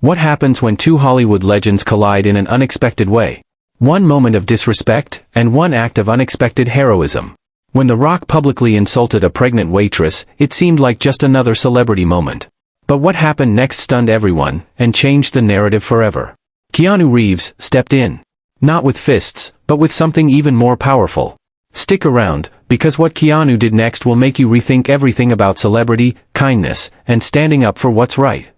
What happens when two Hollywood legends collide in an unexpected way? One moment of disrespect, and one act of unexpected heroism. When The Rock publicly insulted a pregnant waitress, it seemed like just another celebrity moment. But what happened next stunned everyone, and changed the narrative forever. Keanu Reeves stepped in. Not with fists, but with something even more powerful. Stick around, because what Keanu did next will make you rethink everything about celebrity, kindness, and standing up for what's right.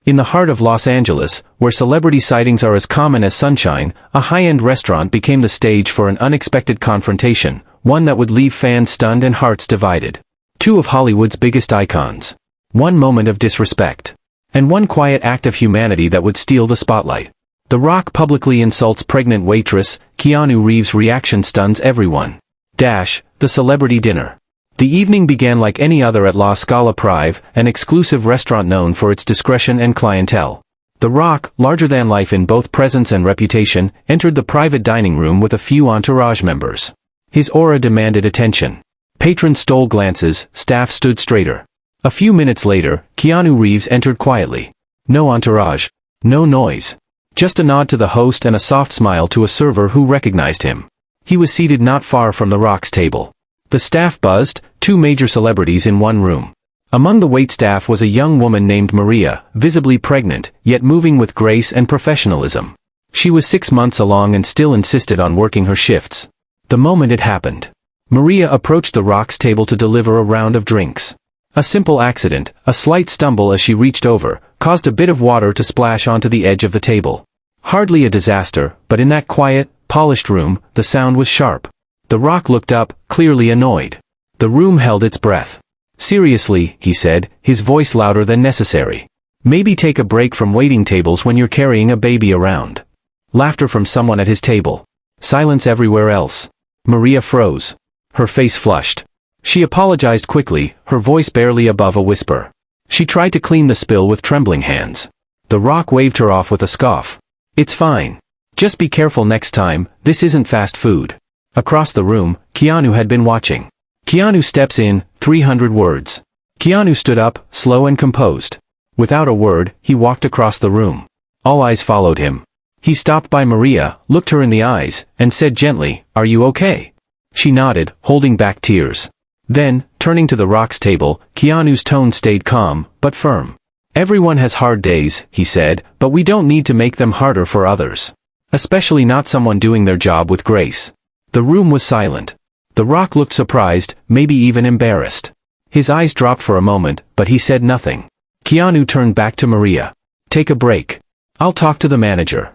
In the heart of Los Angeles, where celebrity sightings are as common as sunshine, a high-end restaurant became the stage for an unexpected confrontation, one that would leave fans stunned and hearts divided. Two of Hollywood's biggest icons. One moment of disrespect. And one quiet act of humanity that would steal the spotlight. The Rock publicly insults pregnant waitress, Keanu Reeves' reaction stuns everyone. The celebrity dinner. The evening began like any other at La Scala Prive, an exclusive restaurant known for its discretion and clientele. The Rock, larger than life in both presence and reputation, entered the private dining room with a few entourage members. His aura demanded attention. Patrons stole glances, staff stood straighter. A few minutes later, Keanu Reeves entered quietly. No entourage. No noise. Just a nod to the host and a soft smile to a server who recognized him. He was seated not far from The Rock's table. The staff buzzed, two major celebrities in one room. Among the waitstaff was a young woman named Maria, visibly pregnant, yet moving with grace and professionalism. She was 6 months along and still insisted on working her shifts. The moment it happened, Maria approached The Rock's table to deliver a round of drinks. A simple accident, a slight stumble as she reached over, caused a bit of water to splash onto the edge of the table. Hardly a disaster, but in that quiet, polished room, the sound was sharp. The Rock looked up, clearly annoyed. The room held its breath. Seriously, he said, his voice louder than necessary. Maybe take a break from waiting tables when you're carrying a baby around. Laughter from someone at his table. Silence everywhere else. Maria froze. Her face flushed. She apologized quickly, her voice barely above a whisper. She tried to clean the spill with trembling hands. The Rock waved her off with a scoff. It's fine. Just be careful next time, this isn't fast food. Across the room, Keanu had been watching. Keanu Steps In, 300 words. Keanu stood up, slow and composed. Without a word, he walked across the room. All eyes followed him. He stopped by Maria, looked her in the eyes, and said gently, "Are you okay?" She nodded, holding back tears. Then, turning to The Rock's table, Keanu's tone stayed calm, but firm. "Everyone has hard days," he said, "but we don't need to make them harder for others. Especially not someone doing their job with grace." The room was silent. The Rock looked surprised, maybe even embarrassed. His eyes dropped for a moment, but he said nothing. Keanu turned back to Maria. "Take a break. I'll talk to the manager."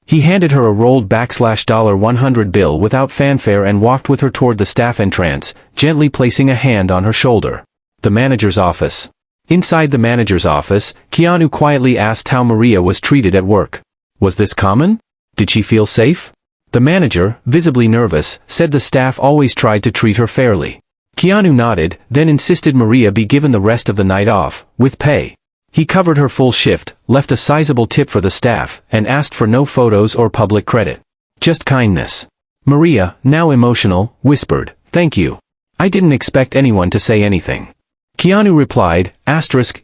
He handed her a rolled $100 bill without fanfare and walked with her toward the staff entrance, gently placing a hand on her shoulder. The manager's office. Inside the manager's office, Keanu quietly asked how Maria was treated at work. Was this common? Did she feel safe? The manager, visibly nervous, said the staff always tried to treat her fairly. Keanu nodded, then insisted Maria be given the rest of the night off, with pay. He covered her full shift, left a sizable tip for the staff, and asked for no photos or public credit. Just kindness. Maria, now emotional, whispered, "Thank you. I didn't expect anyone to say anything." Keanu replied,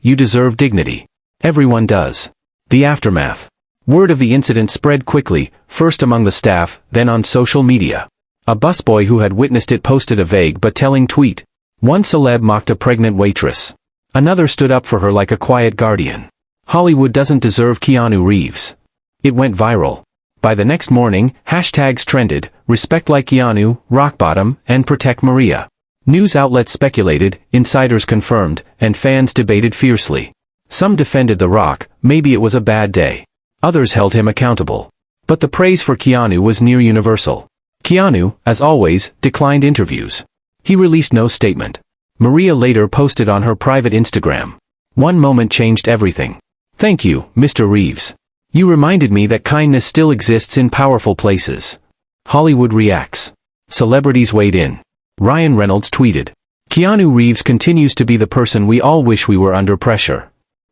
"You deserve dignity. Everyone does." The aftermath. Word of the incident spread quickly, first among the staff, then on social media. A busboy who had witnessed it posted a vague but telling tweet. One celeb mocked a pregnant waitress. Another stood up for her like a quiet guardian. Hollywood doesn't deserve Keanu Reeves. It went viral. By the next morning, hashtags trended, respect like Keanu, rock bottom, and protect Maria. News outlets speculated, insiders confirmed, and fans debated fiercely. Some defended The Rock, maybe it was a bad day. Others held him accountable. But the praise for Keanu was near universal. Keanu, as always, declined interviews. He released no statement. Maria later posted on her private Instagram. "One moment changed everything. Thank you, Mr. Reeves. You reminded me that kindness still exists in powerful places." Hollywood reacts. Celebrities weighed in. Ryan Reynolds tweeted, "Keanu Reeves continues to be the person we all wish we were under pressure."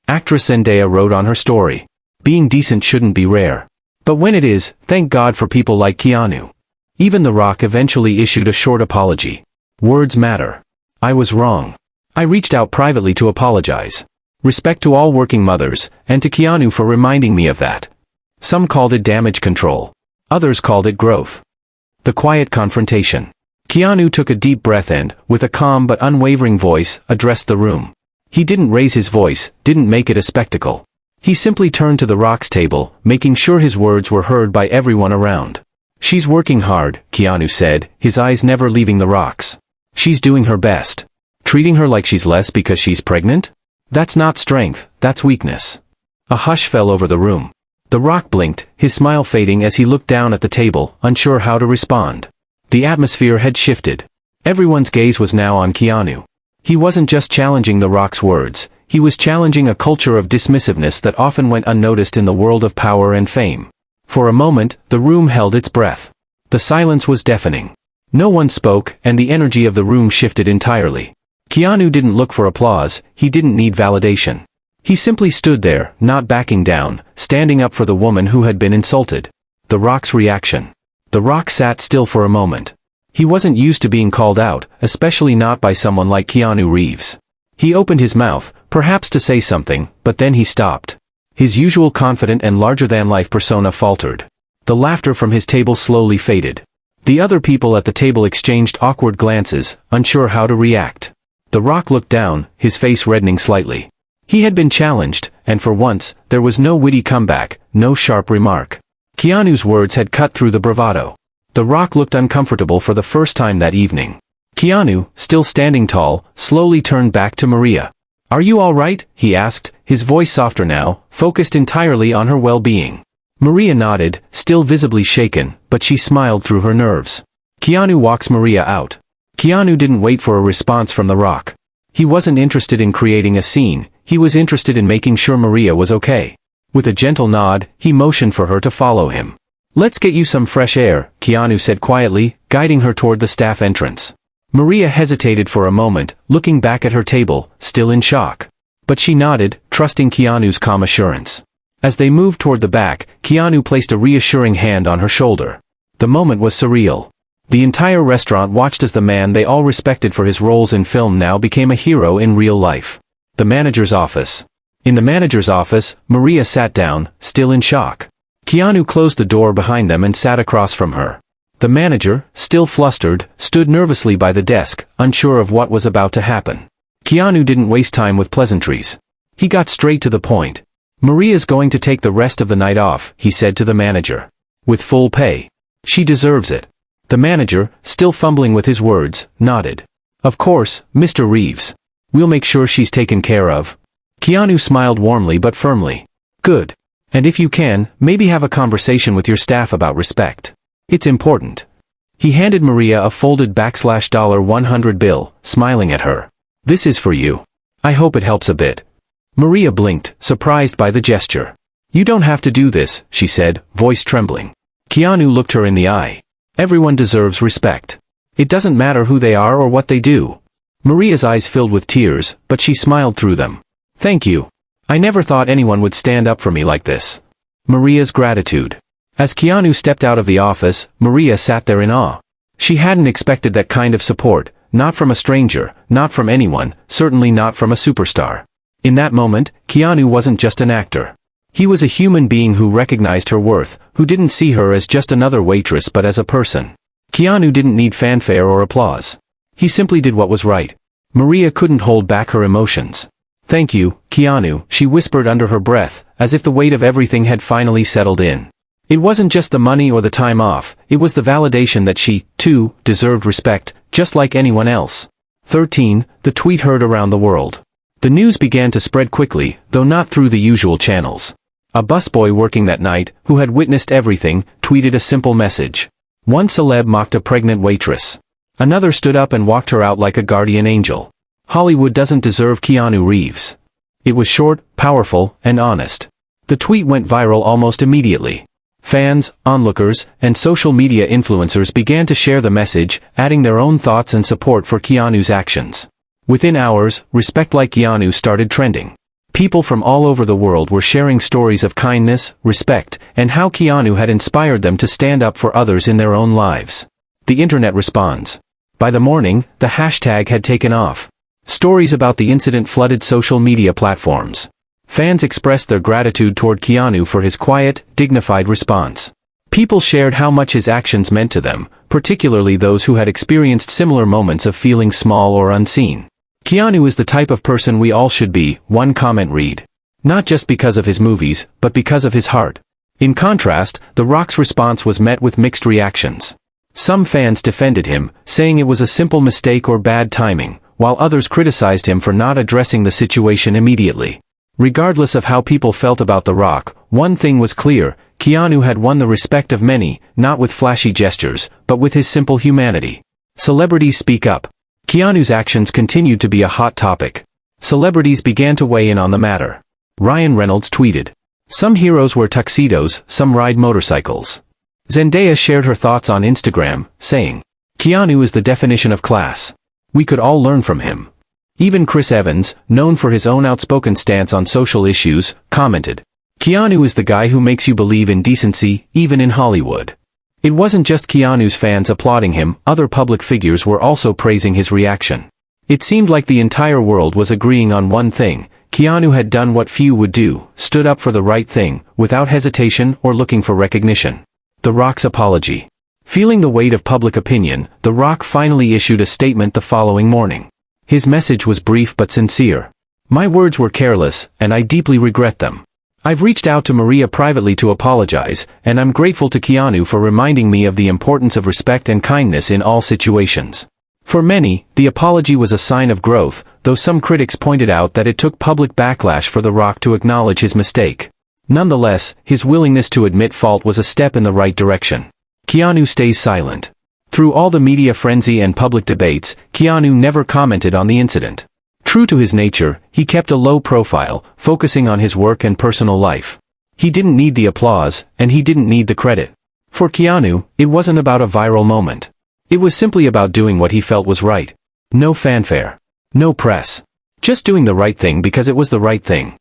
Actress Zendaya wrote on her story, "Being decent shouldn't be rare. But when it is, thank God for people like Keanu." Even The Rock eventually issued a short apology. "Words matter. I was wrong. I reached out privately to apologize. Respect to all working mothers, and to Keanu for reminding me of that. Some called it damage control. Others called it growth. The quiet confrontation. Keanu took a deep breath and, with a calm but unwavering voice, addressed the room. He didn't raise his voice, didn't make it a spectacle. He simply turned to the Rock's table, making sure his words were heard by everyone around. She's working hard, Keanu said, his eyes never leaving the Rock's. She's doing her best. Treating her like she's less because she's pregnant? That's not strength, that's weakness. A hush fell over the room. The Rock blinked, his smile fading as he looked down at the table, unsure how to respond. The atmosphere had shifted. Everyone's gaze was now on Keanu. He wasn't just challenging the Rock's words, he was challenging a culture of dismissiveness that often went unnoticed in the world of power and fame. For a moment, the room held its breath. The silence was deafening. No one spoke, and the energy of the room shifted entirely. Keanu didn't look for applause, he didn't need validation. He simply stood there, not backing down, standing up for the woman who had been insulted. The Rock's reaction. The Rock sat still for a moment. He wasn't used to being called out, especially not by someone like Keanu Reeves. He opened his mouth, perhaps to say something, but then he stopped. His usual confident and larger-than-life persona faltered. The laughter from his table slowly faded. The other people at the table exchanged awkward glances, unsure how to react. The Rock looked down, his face reddening slightly. He had been challenged, and for once, there was no witty comeback, no sharp remark. Keanu's words had cut through the bravado. The Rock looked uncomfortable for the first time that evening. Keanu, still standing tall, slowly turned back to Maria. "Are you all right?" he asked, his voice softer now, focused entirely on her well-being. Maria nodded, still visibly shaken, but she smiled through her nerves. Keanu walks Maria out. Keanu didn't wait for a response from the Rock. He wasn't interested in creating a scene, he was interested in making sure Maria was okay. With a gentle nod, he motioned for her to follow him. "Let's get you some fresh air," Keanu said quietly, guiding her toward the staff entrance. Maria hesitated for a moment, looking back at her table, still in shock. But she nodded, trusting Keanu's calm assurance. As they moved toward the back, Keanu placed a reassuring hand on her shoulder. The moment was surreal. The entire restaurant watched as the man they all respected for his roles in film now became a hero in real life. The manager's office. In the manager's office, Maria sat down, still in shock. Keanu closed the door behind them and sat across from her. The manager, still flustered, stood nervously by the desk, unsure of what was about to happen. Keanu didn't waste time with pleasantries. He got straight to the point. "Maria's going to take the rest of the night off," he said to the manager. "With full pay. She deserves it." The manager, still fumbling with his words, nodded. "Of course, Mr. Reeves. We'll make sure she's taken care of." Keanu smiled warmly but firmly. "Good. And if you can, maybe have a conversation with your staff about respect. It's important." He handed Maria a folded $100 bill, smiling at her. "This is for you. I hope it helps a bit." Maria blinked, surprised by the gesture. "You don't have to do this," she said, voice trembling. Keanu looked her in the eye. "Everyone deserves respect. It doesn't matter who they are or what they do." Maria's eyes filled with tears, but she smiled through them. "Thank you. I never thought anyone would stand up for me like this." Maria's gratitude. As Keanu stepped out of the office, Maria sat there in awe. She hadn't expected that kind of support, not from a stranger, not from anyone, certainly not from a superstar. In that moment, Keanu wasn't just an actor. He was a human being who recognized her worth, who didn't see her as just another waitress but as a person. Keanu didn't need fanfare or applause. He simply did what was right. Maria couldn't hold back her emotions. "Thank you, Keanu," she whispered under her breath, as if the weight of everything had finally settled in. It wasn't just the money or the time off, it was the validation that she, too, deserved respect, just like anyone else. 13. The tweet heard around the world. The news began to spread quickly, though not through the usual channels. A busboy working that night, who had witnessed everything, tweeted a simple message. One celeb mocked a pregnant waitress. Another stood up and walked her out like a guardian angel. Hollywood doesn't deserve Keanu Reeves. It was short, powerful, and honest. The tweet went viral almost immediately. Fans, onlookers, and social media influencers began to share the message, adding their own thoughts and support for Keanu's actions. Within hours, respect like Keanu started trending. People from all over the world were sharing stories of kindness, respect, and how Keanu had inspired them to stand up for others in their own lives. The internet responds. By the morning, the hashtag had taken off. Stories about the incident flooded social media platforms. Fans expressed their gratitude toward Keanu for his quiet, dignified response. People shared how much his actions meant to them, particularly those who had experienced similar moments of feeling small or unseen. Keanu is the type of person we all should be, one comment read. Not just because of his movies, but because of his heart. In contrast, The Rock's response was met with mixed reactions. Some fans defended him, saying it was a simple mistake or bad timing, while others criticized him for not addressing the situation immediately. Regardless of how people felt about The Rock, one thing was clear: Keanu had won the respect of many, not with flashy gestures, but with his simple humanity. Celebrities speak up. Keanu's actions continued to be a hot topic. Celebrities began to weigh in on the matter. Ryan Reynolds tweeted, "Some heroes wear tuxedos, some ride motorcycles." Zendaya shared her thoughts on Instagram, saying, "Keanu is the definition of class. We could all learn from him." Even Chris Evans, known for his own outspoken stance on social issues, commented, "Keanu is the guy who makes you believe in decency, even in Hollywood." It wasn't just Keanu's fans applauding him, other public figures were also praising his reaction. It seemed like the entire world was agreeing on one thing: Keanu had done what few would do, stood up for the right thing, without hesitation or looking for recognition. The Rock's apology. Feeling the weight of public opinion, The Rock finally issued a statement the following morning. His message was brief but sincere. "My words were careless, and I deeply regret them. I've reached out to Maria privately to apologize, and I'm grateful to Keanu for reminding me of the importance of respect and kindness in all situations." For many, the apology was a sign of growth, though some critics pointed out that it took public backlash for The Rock to acknowledge his mistake. Nonetheless, his willingness to admit fault was a step in the right direction. Keanu stays silent. Through all the media frenzy and public debates, Keanu never commented on the incident. True to his nature, he kept a low profile, focusing on his work and personal life. He didn't need the applause, and he didn't need the credit. For Keanu, it wasn't about a viral moment. It was simply about doing what he felt was right. No fanfare. No press. Just doing the right thing because it was the right thing.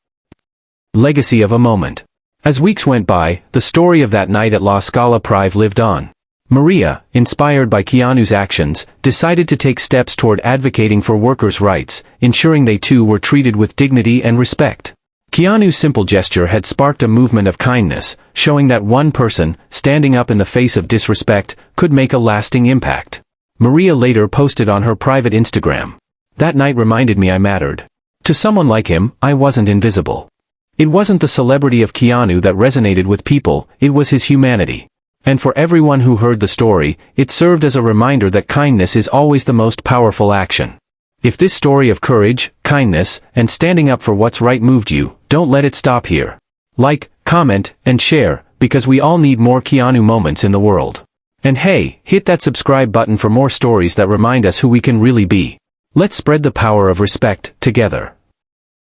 Legacy of a moment. As weeks went by, the story of that night at La Scala Prive lived on. Maria, inspired by Keanu's actions, decided to take steps toward advocating for workers' rights, ensuring they too were treated with dignity and respect. Keanu's simple gesture had sparked a movement of kindness, showing that one person, standing up in the face of disrespect, could make a lasting impact. Maria later posted on her private Instagram, "That night reminded me I mattered. To someone like him, I wasn't invisible." It wasn't the celebrity of Keanu that resonated with people, it was his humanity. And for everyone who heard the story, it served as a reminder that kindness is always the most powerful action. If this story of courage, kindness, and standing up for what's right moved you, don't let it stop here. Like, comment, and share, because we all need more Keanu moments in the world. And hey, hit that subscribe button for more stories that remind us who we can really be. Let's spread the power of respect, together.